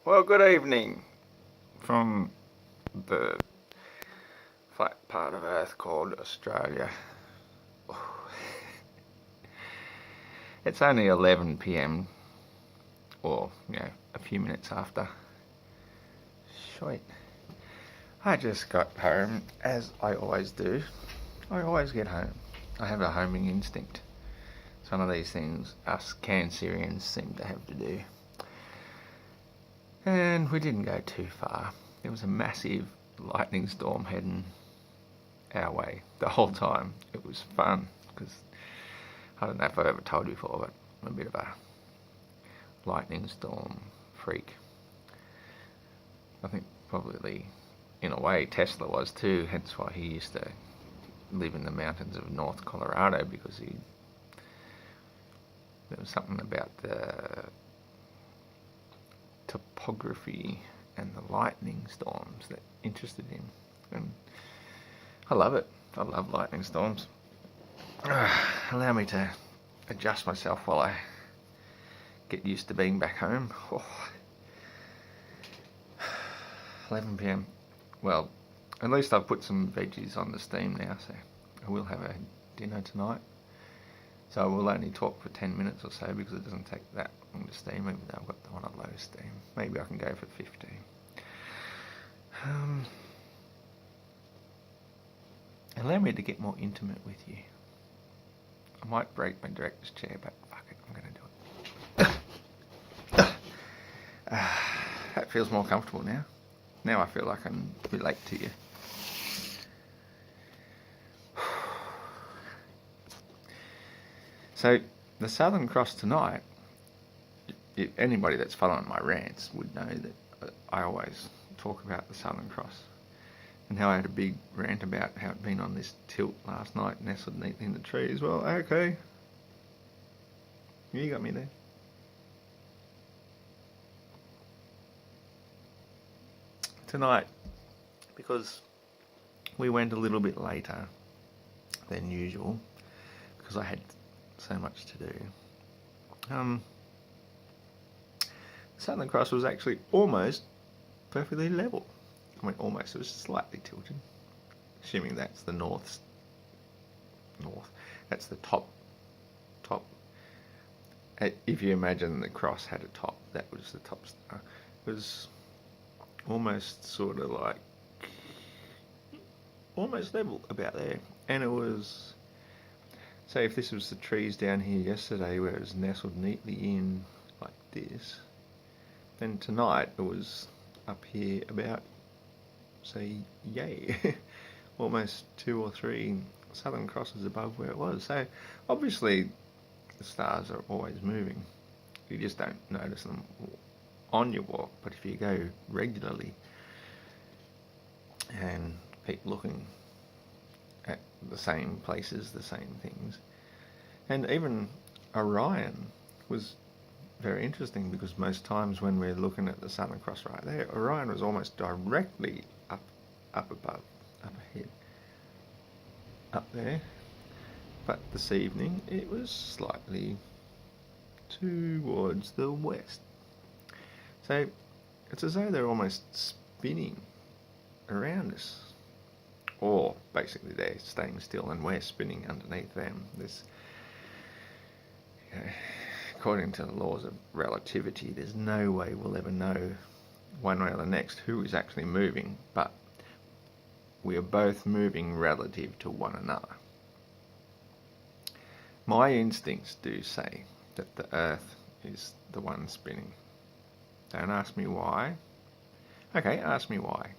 Well, good evening from the flat part of Earth called Australia. It's only 11 p.m. or, a few minutes after. Shite. I just got home, as I always do. I always get home. I have a homing instinct. It's one of these things us Cancerians seem to have to do. And we didn't go too far. There was a massive lightning storm heading our way the whole time. It was fun because I don't know if I've ever told you before, but I'm a bit of a lightning storm freak. I think probably in a way Tesla was too, hence why he used to live in the mountains of North Colorado, because there was something about the topography and the lightning storms that interested him, and I love it. I love lightning storms. Allow me to adjust myself while I get used to being back home. 11 p.m. Well, at least I've put some veggies on the steam now, so I will have a dinner tonight. So I will only talk for 10 minutes or so because it doesn't take that long to steam, even though I've got the one at low steam. Maybe I can go for 15. Allow me to get more intimate with you. I might break my director's chair, but fuck it, I'm going to do it. That feels more comfortable now. Now I feel like I can relate to you. So, the Southern Cross tonight, anybody that's following my rants would know that I always talk about the Southern Cross and how I had a big rant about how it'd been on this tilt last night, nestled neatly in the tree as well. Okay. You got me there. Tonight, because we went a little bit later than usual, because I had so much to do. Southern Cross was actually almost perfectly level. I mean, almost. It was slightly tilted, assuming that's the north. That's the top. If you imagine the cross had a top, that was the top star. It was almost sort of like almost level about there, and it was. Say if this was the trees down here yesterday where it was nestled neatly in like this, then tonight it was up here about, say, yay, almost 2 or 3 Southern Crosses above where it was. So obviously the stars are always moving. You just don't notice them on your walk, but if you go regularly and keep looking at the same places, the same things. And even Orion was very interesting, because most times when we're looking at the Southern Cross right there, Orion was almost directly up above, up ahead, up there. But this evening it was slightly towards the west. So it's as though they're almost spinning around us. Or basically they're staying still and we're spinning underneath them. According to the laws of relativity, there's no way we'll ever know one way or the next who is actually moving, but we are both moving relative to one another. My instincts do say that the Earth is the one spinning. Don't ask me why. Okay, ask me why.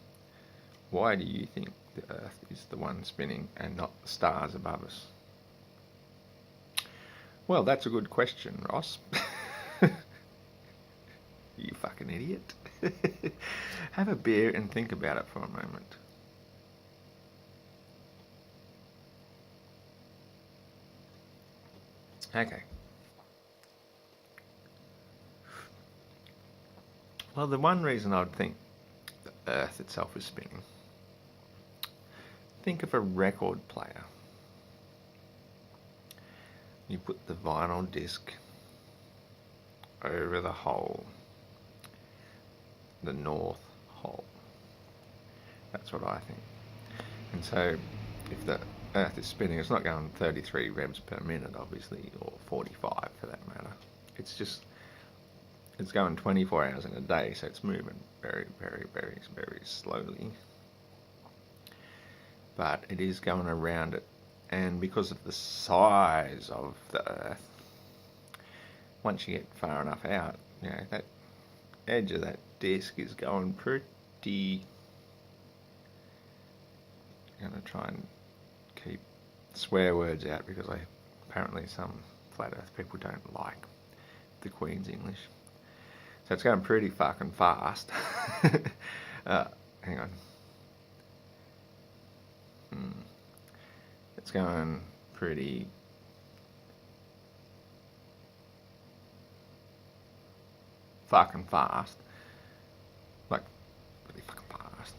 Why do you think the Earth is the one spinning and not the stars above us? Well, that's a good question, Ross. You fucking idiot. Have a beer and think about it for a moment. Okay. Well, the one reason I would think the Earth itself is spinning, think of a record player. You put the vinyl disc over the hole the north hole. That's what I think. And so if the Earth is spinning, it's not going 33 revs per minute, obviously, or 45 for that matter. It's going 24 hours in a day, so it's moving very, very, very, very slowly. But it is going around it, and because of the size of the Earth, once you get far enough out, that edge of that disc is going pretty. I'm going to try and keep swear words out because apparently some flat Earth people don't like the Queen's English. So it's going pretty fucking fast. Hang on. It's going pretty fucking fast. Like, really fucking fast.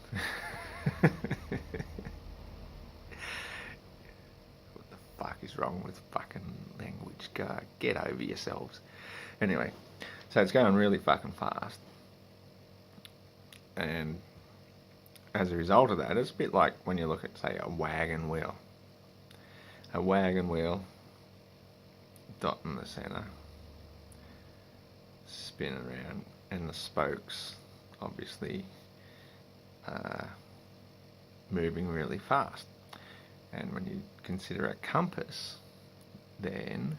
What the fuck is wrong with fucking language? Go, get over yourselves. Anyway, so it's going really fucking fast. And as a result of that, it's a bit like when you look at, say, a wagon wheel. A wagon wheel, dot in the centre, spin around, and the spokes obviously moving really fast. And when you consider a compass then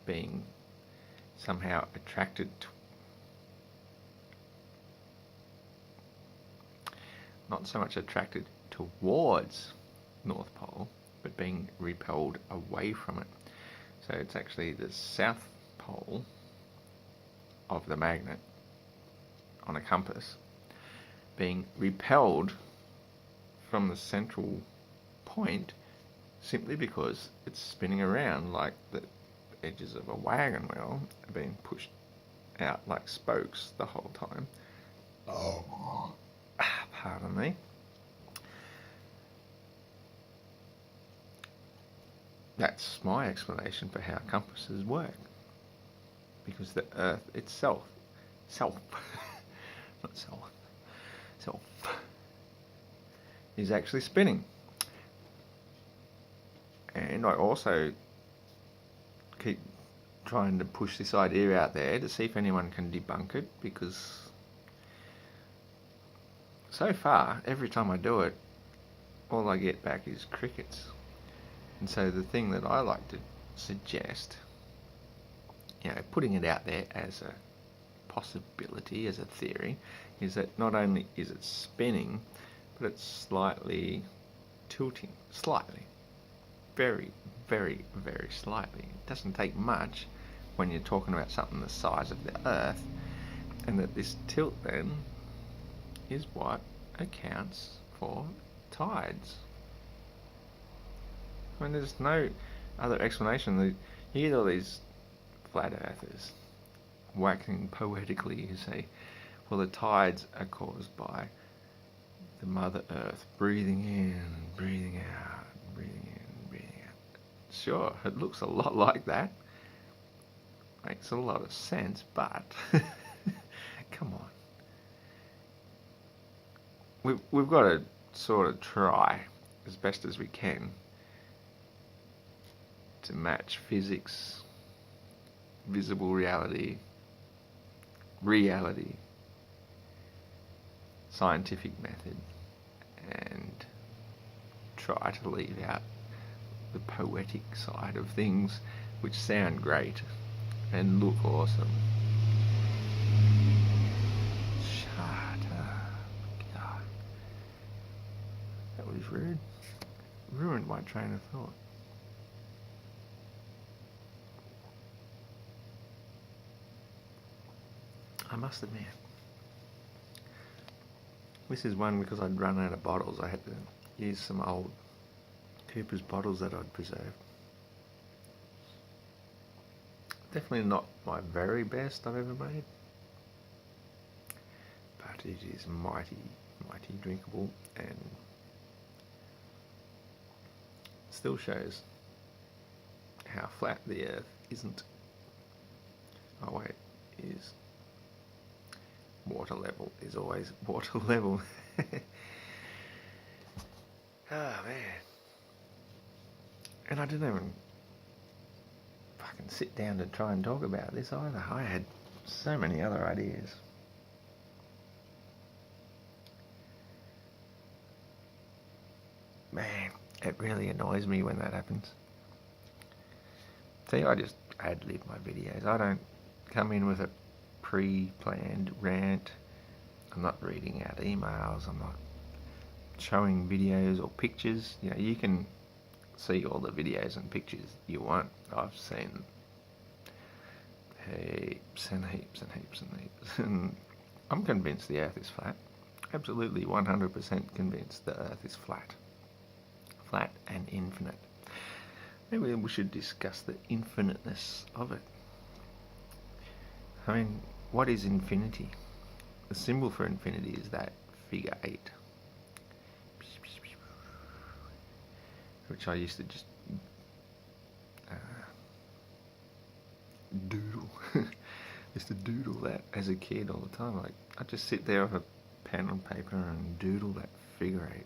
being somehow attracted to, not so much attracted towards North Pole, but being repelled away from it. So it's actually the south pole of the magnet on a compass being repelled from the central point simply because it's spinning around like the edges of a wagon wheel are being pushed out like spokes the whole time. Oh, pardon me. That's my explanation for how compasses work. Because the Earth itself, is actually spinning. And I also keep trying to push this idea out there to see if anyone can debunk it, because so far, every time I do it, all I get back is crickets. And so the thing that I like to suggest, putting it out there as a possibility, as a theory, is that not only is it spinning, but it's slightly tilting. Slightly. Very, very, very slightly. It doesn't take much when you're talking about something the size of the Earth, and that this tilt then is what accounts for tides. I mean, there's no other explanation. You get all these flat earthers waxing poetically who say, well, the tides are caused by the Mother Earth breathing in, breathing out, breathing in, breathing out. Sure, it looks a lot like that. Makes a lot of sense, but come on. We've got to sort of try as best as we can to match physics, visible reality, scientific method, and try to leave out the poetic side of things, which sound great and look awesome. Shut up. God. That was rude. Ruined my train of thought. I must admit, this is one because I'd run out of bottles. I had to use some old Cooper's bottles that I'd preserved. Definitely not my very best I've ever made, but it is mighty, mighty drinkable, and still shows how flat the Earth isn't. Oh wait, is. water level is always water level. Oh man. And I didn't even fucking sit down to try and talk about this either. I had so many other ideas. Man, it really annoys me when that happens. See, I just ad-lib my videos. I don't come in with a pre-planned rant. I'm not reading out emails. I'm not showing videos or pictures. You know, you can see all the videos and pictures you want. I've seen heaps and heaps and heaps and heaps. And I'm convinced the Earth is flat. Absolutely 100% convinced the Earth is flat. Flat and infinite. Maybe we should discuss the infiniteness of it. I mean, what is infinity? The symbol for infinity is that figure 8. Which I used to just doodle. Used to doodle that as a kid all the time. Like, I'd just sit there with a pen and paper and doodle that figure 8.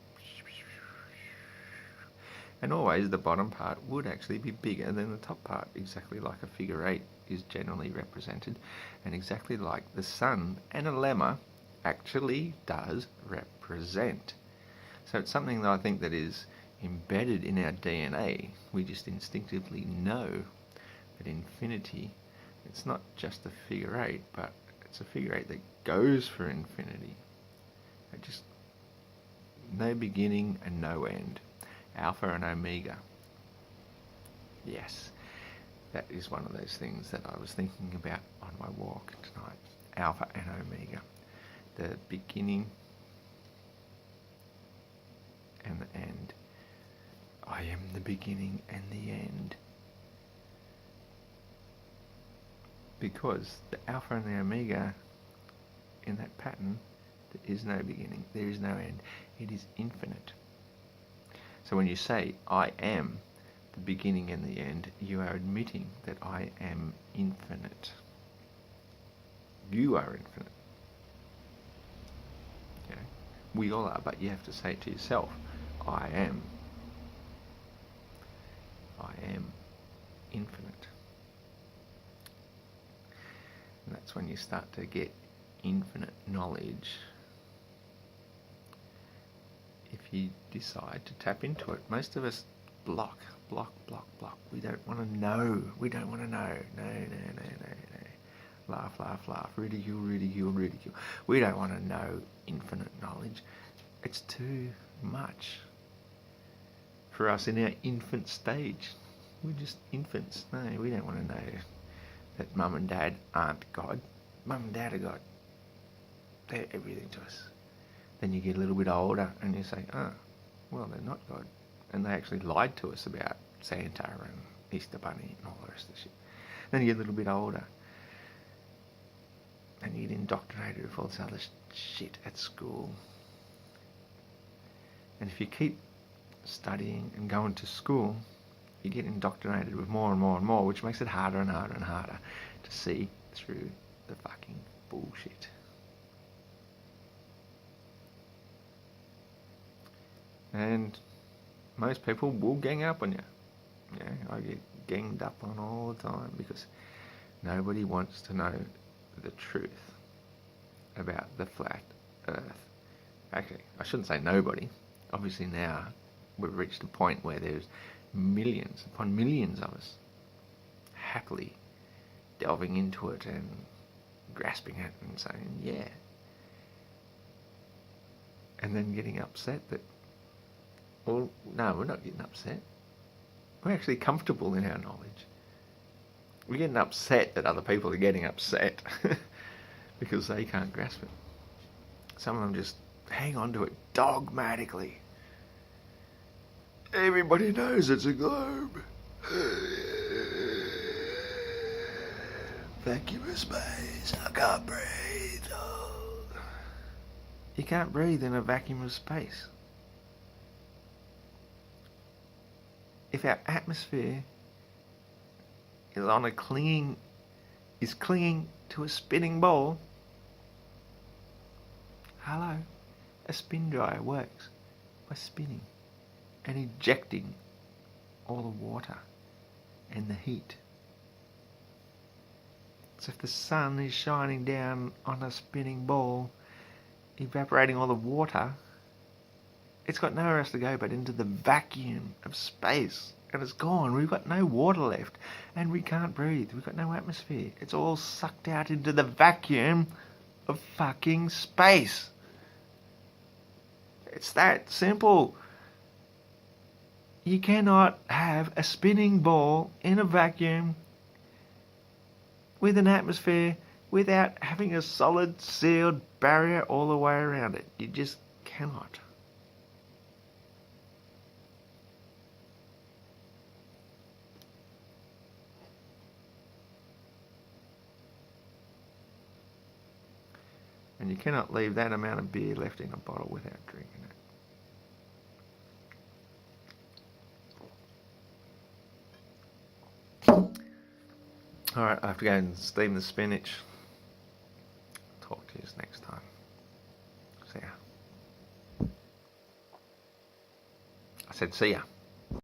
And always the bottom part would actually be bigger than the top part, exactly like a figure 8 is generally represented, and exactly like the sun and a lemma actually does represent. So it's something that I think that is embedded in our DNA. We just instinctively know that infinity, it's not just a figure 8, but it's a figure 8 that goes for infinity. It just, no beginning and no end. Alpha and Omega. Yes, that is one of those things that I was thinking about on my walk tonight. Alpha and Omega. The beginning and the end. I am the beginning and the end. Because the Alpha and the Omega, in that pattern, there is no beginning, there is no end. It is infinite. So when you say, I am the beginning and the end, you are admitting that I am infinite. You are infinite. Okay? We all are, but you have to say it to yourself. I am. I am infinite. And that's when you start to get infinite knowledge. If you decide to tap into it. Most of us block. We don't want to know. We don't want to know. No. Laugh. Ridicule. We don't want to know infinite knowledge. It's too much for us in our infant stage. We're just infants. No, we don't want to know that mum and dad aren't God. Mum and dad are God. They're everything to us. Then you get a little bit older and you say, oh, well, they're not God. And they actually lied to us about Santa and Easter Bunny and all the rest of the shit. Then you get a little bit older and you get indoctrinated with all this other shit at school. And if you keep studying and going to school, you get indoctrinated with more and more and more, which makes it harder and harder and harder to see through the fucking bullshit. And most people will gang up on you. Yeah, I get ganged up on all the time because nobody wants to know the truth about the flat Earth. Actually, I shouldn't say nobody. Obviously now we've reached a point where there's millions upon millions of us happily delving into it and grasping it and saying, yeah. And then getting upset that, well, no, we're not getting upset. We're actually comfortable in our knowledge. We're getting upset that other people are getting upset because they can't grasp it. Some of them just hang on to it dogmatically. Everybody knows it's a globe. Vacuum of space. I can't breathe. Oh. You can't breathe in a vacuum of space. If our atmosphere is clinging to a spinning ball, Hello? A spin dryer works by spinning and ejecting all the water and the heat. So if the sun is shining down on a spinning ball, evaporating all the water, it's got nowhere else to go but into the vacuum of space. And it's gone. We've got no water left. And we can't breathe. We've got no atmosphere. It's all sucked out into the vacuum of fucking space. It's that simple. You cannot have a spinning ball in a vacuum with an atmosphere without having a solid sealed barrier all the way around it. You just cannot. And you cannot leave that amount of beer left in a bottle without drinking it. Alright, I have to go and steam the spinach. Talk to you next time. See ya. I said see ya.